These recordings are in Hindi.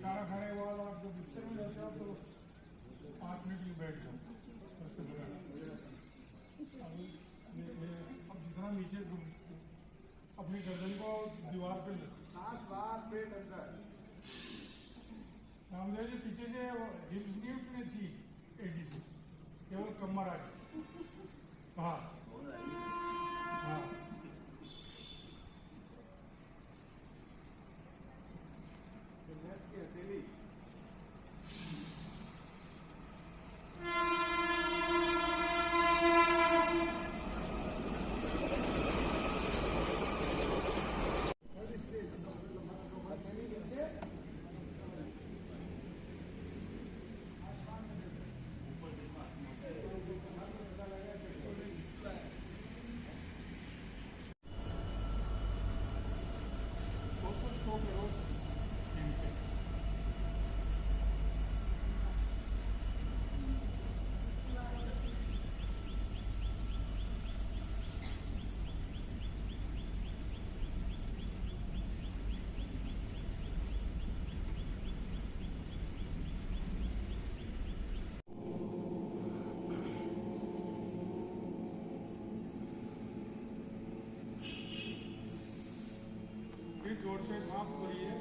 खाना खाने के बाद आप जब बिस्तर में जाते हो तो 5 मिनट के लिए बैठ जाओ। अब जितना नीचे अपनी गर्दन को दीवार पे रामदेव जी पीछे से हिप्स नहीं उठने चाहिए, एडी से केवल कमर आगे। हाँ हाँ जोर से सांस भरिए।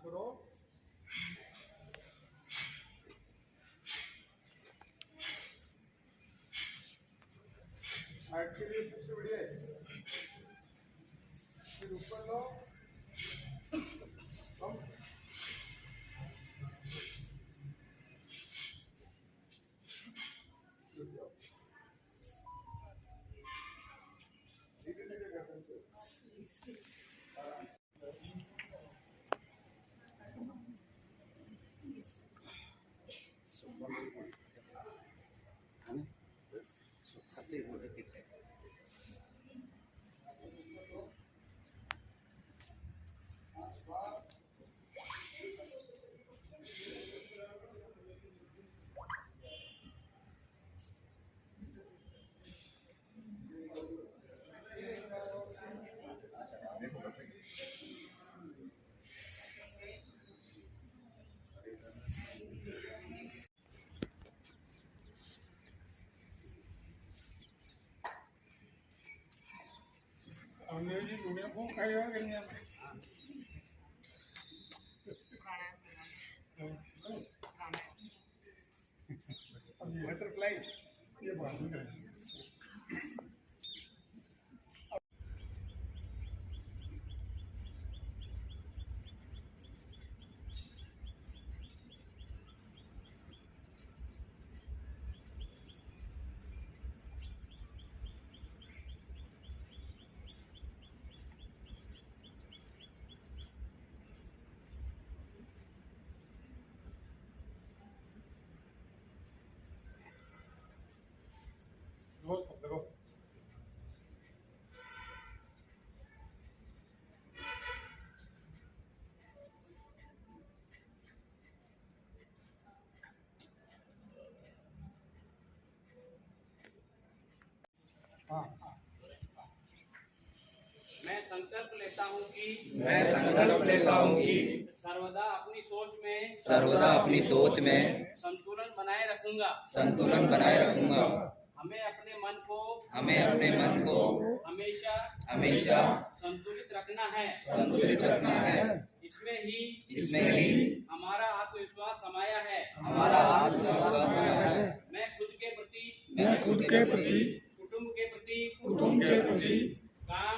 करो हाइट के लिए सबसे बढ़िया है। फिर ऊपर लो कम हमने जी दुनिया को खाया करने में बटरफ्लाई ये बात नहीं है। देखो हाँ मैं संकल्प लेता हूँ कि सर्वदा अपनी सोच में संतुलन बनाए रखूंगा। संतुलन बनाए रखूंगा। हमें अपने मन को हमेशा संतुलित रखना है। इसमें ही हमारा आत्मविश्वास समाया है। मैं खुद के प्रति, कुटुंब के प्रति, काम,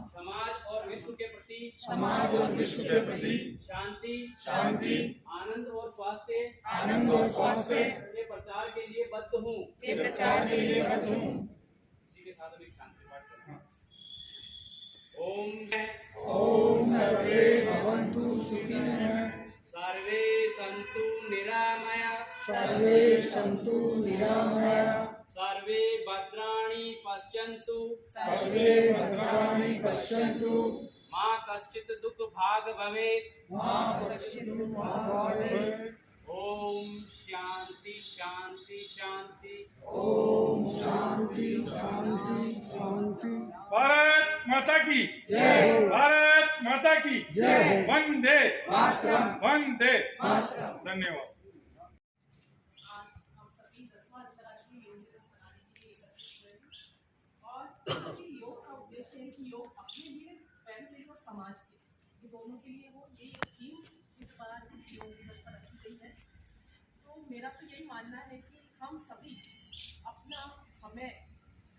समाज और विश्व के प्रति शांति, आनंद और स्वास्थ्य के प्रचार के लिए बद्ध हूँ। इसी के साथ हम एक शांति पाठ करें। ओम सर्वे भवन्तु सुखिनः, सर्वे सन्तु निरामया, सर्वे भद्राणि पश्यन्तु, मा कश्चित् दुःख भाग भवेत्। ओम शांति शांति शांति। भारत माता की जय। भारत माता की जय। वंदे मातरम। वंदे मातरम। धन्यवाद। आज हम सभी 10वां अंतर्राष्ट्रीय योग दिवस मनाने के लिए एकत्रित हुए हैं और योग का उद्देश्य है कि योग अपने लिए, स्वयं के लिए और समाज के लिए, ये दोनों के लिए हो। ये थीम इस बार इस योग दिवस पर रखी गई है। तो मेरा तो यही मानना है कि हम सभी अपना समय,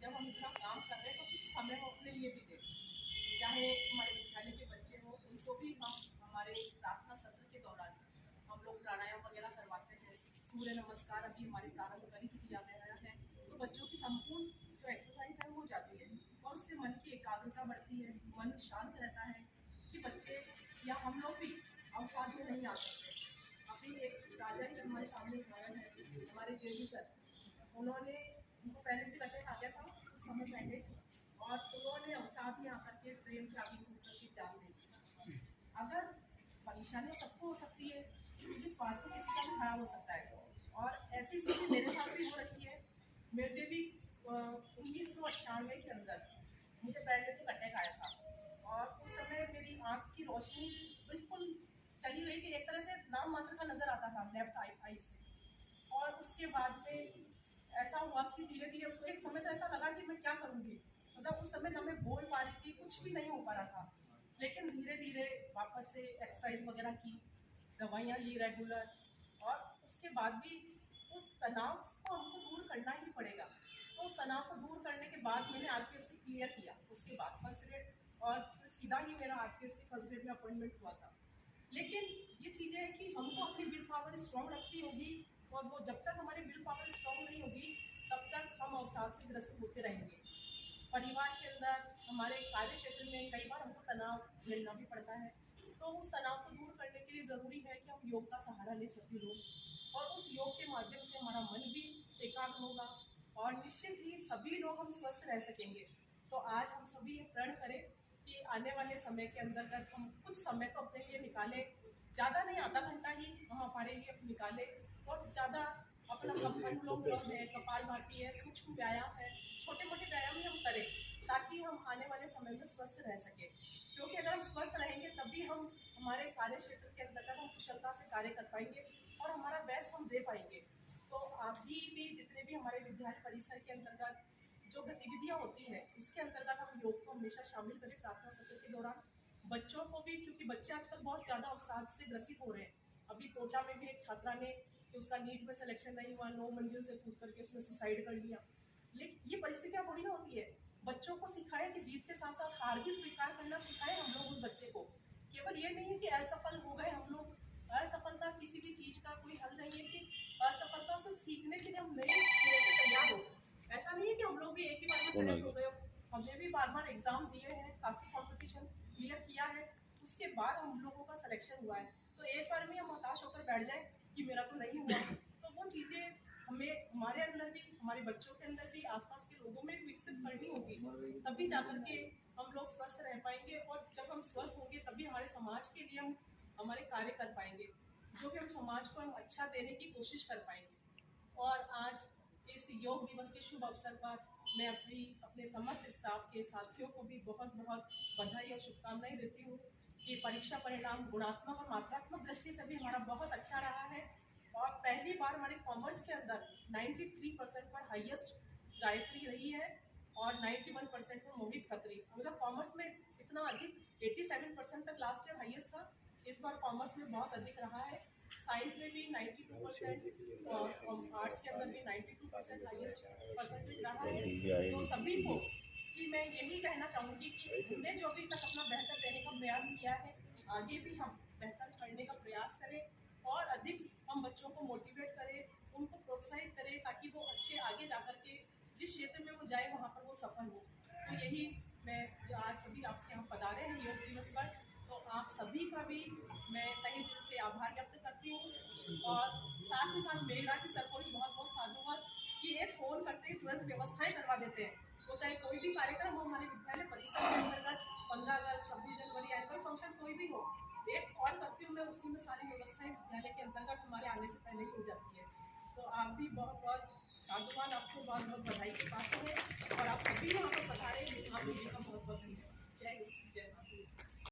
जब हम इतना काम कर रहे हैं तो कुछ समय हम अपने लिए भी दें। चाहे हमारे विद्यालय के बच्चे हों, उनको भी हम हमारे प्रार्थना सत्र के दौरान हम लोग प्राणायाम वगैरह करवाते हैं। सूर्य नमस्कार अभी हमारे प्रारंभ कर ही दिया गया है, तो बच्चों की संपूर्ण जो एक्सरसाइज है वो जाती है और उससे मन की एकाग्रता बढ़ती है, मन शांत रहता है कि बच्चे या हम लोग भी अवसाद में नहीं आ सकते। अभी एक राजा ही हमारे सामने उदाहरण है, हमारे जेडी सर, उन्होंने, उनको पहले भी अटैक आ गया था कुछ समय पहले, और उन्होंने अवसाद में आकर के प्रेम की आगे होकर के जान दी। अगर परेशानियाँ सबको हो सकती है, क्योंकि स्वास्थ्य किसी का भी खराब हो सकता है, और ऐसी स्थिति मेरे साथ भी हो रखी है। मुझे भी 1998 के अंदर मुझे पैरालिटिक अटैक आया था और उस समय मेरी आँख की रोशनी बिल्कुल चली गई थी, एक तरह से नाम मात्र का नजर आता था लेफ्ट आई से। और उसके बाद में ऐसा हुआ कि धीरे धीरे एक समय तो ऐसा लगा कि मैं क्या करूँगी, मतलब उस समय ना मैं बोल पा रही थी, कुछ भी नहीं हो पा रहा था। लेकिन धीरे धीरे वापस से एक्सरसाइज वगैरह की, दवाइयाँ ली रेगुलर, और उसके बाद भी उस तनाव को हमको दूर करना ही पड़ेगा। तो उस तनाव को दूर करने के बाद मैंने आरपीएससी क्लियर किया, उसके बाद फर्स्ट ग्रेड, और फिर सीधा ही मेरा आरपीएससी फर्स्ट ग्रेड में अपॉइंटमेंट हुआ था। लेकिन ये चीज़ें हैं कि हमको अपनी विल पावर स्ट्रॉन्ग रखनी होगी, और वो जब तक हमारी विल पावर स्ट्रॉन्ग नहीं होगी तब तक हम अवसाद से ग्रसित होते रहेंगे। परिवार के अंदर, हमारे कार्य क्षेत्र में कई बार हमको तनाव झेलना भी पड़ता है, तो उस तनाव को दूर करने के लिए ज़रूरी है कि हम योग का सहारा ले सभी लोग, और उस योग के माध्यम से हमारा मन भी एकाग्र होगा और निश्चित ही सभी लोग हम स्वस्थ रह सकेंगे। तो आज हम सभी ये प्रण करें कि आने वाले समय के अंतर्गत हम कुछ समय तो अपने लिए निकालें, ज़्यादा नहीं, आधा घंटा ही हम हमारे लिए निकालें, और ज़्यादा अपना अनुलोम विलोम है, कपालभाति है, सूक्ष्म व्यायाम है, छोटे मोटे व्यायाम ही हम करें, ताकि हम आने वाले समय में स्वस्थ रह सकें। क्योंकि अगर हम स्वस्थ रहेंगे तभी हम हमारे कार्य क्षेत्र के अंतर्गत हम कुशलता से कार्य कर पाएंगे और हमारा बेस्ट हम दे पाएंगे। तो अभी भी जितने भी हमारे विद्यालय परिसर के अंतर्गत जो गतिविधियाँ होती हैं, उसके अंतर्गत हम योग को हमेशा शामिल करें प्रार्थना सत्र के दौरान। बच्चों को भी, क्योंकि बच्चे आजकल बहुत ज़्यादा अवसाद से ग्रसित हो रहे हैं। अभी कोटा में भी एक छात्रा ने, कि उसका नीट में सिलेक्शन नहीं हुआ, 9 मंजिल से कूद करके उसने सुसाइड कर लिया। लेकिन ये परिस्थितियाँ थोड़ी ना होती है। बच्चों को सिखाए कि जीत के साथ साथ हार भी स्वीकार करना सिखाए हम लोग उस बच्चे को। केवल ये नहीं है कि असफल हो गए हम लोग, असफलता किसी भी चीज़ का कोई हल नहीं है, कि असफलता से सीखने के लिए हम नए सिरे से तैयार हो। ऐसा नहीं है कि हम लोग भी एक ही बार में सेलेक्ट हो गए हो, हमने भी बार बार एग्जाम दिए हैं, काफ़ी कॉम्पिटिशन क्लियर किया है, उसके बाद हम लोगों का सिलेक्शन हुआ है। तो एक बार में हम हताश होकर बैठ जाए कि मेरा तो नहीं हुआ, तो वो चीज़ें हमें हमारे अंदर भी, हमारे बच्चों के अंदर भी, आसपास के लोगों में विकसित करनी होगी, तभी जाकर के हम लोग स्वस्थ रह पाएंगे। और जब हम स्वस्थ होंगे तभी हमारे समाज के लिए हम हमारे कार्य कर पाएंगे, जो भी हम समाज को हम अच्छा देने की कोशिश कर पाएंगे। और आज इस योग दिवस के शुभ अवसर पर मैं अपने समस्त स्टाफ के साथियों को भी बहुत बहुत बधाई और शुभकामनाएं देती हूँ कि परीक्षा परिणाम गुणात्मक और मात्रात्मक दृष्टि से भी हमारा बहुत अच्छा रहा है, और पहली बार हमारे कॉमर्स के अंदर 93% पर हाईएस्ट गायत्री रही है और 91% पर मोहित खत्री। मतलब कॉमर्स में इतना अधिक 87% तक लास्ट ईयर हाईएस्ट था, इस बार कॉमर्स में बहुत अधिक रहा है। साइंस में भी 92% और आर्ट्स के अंदर भी 92% हाईएस्ट परसेंटेज रहा है। तो सभी को कि मैं यही कहना चाहूँगी कि हमने जो अभी तक अपना बेहतर देने का प्रयास किया है, आगे भी हम बेहतर करने का प्रयास करें और अधिक हम बच्चों को मोटिवेट करें, उनको प्रोत्साहित करें ताकि वो अच्छे आगे जाकर के जिस क्षेत्र में वो जाए वहाँ पर वो सफल हो। तो यही मैं जो आज सभी आपके यहाँ पधारे हैं योग दिवस पर, तो आप सभी का भी मैं तहे दिल से आभार व्यक्त करती हूँ। और साथ ही साथ मेघराज सर को भी बहुत बहुत साधुवाद कि एक फ़ोन करते ही तुरंत व्यवस्थाएं करवा देते हैं। वो चाहे कोई भी कार्यक्रम हो हमारे विद्यालय परिसर के अंतर्गत 15 अगस्त 26 जनवरी एनुअल फंक्शन कोई भी हो, एक कॉल करती हूँ मैं, उसी में सारी व्यवस्थाएं विद्यालय के अंतर्गत हमारे आने से पहले ही हो जाती है। तो आप भी बहुत बहुत साधुवाद, आपको बहुत बहुत बधाई के पात्र है और आप सभी यहाँ पर पधारे, आप सभी का बहुत बहुत धन्यवाद। जय हिंद, जय भारत।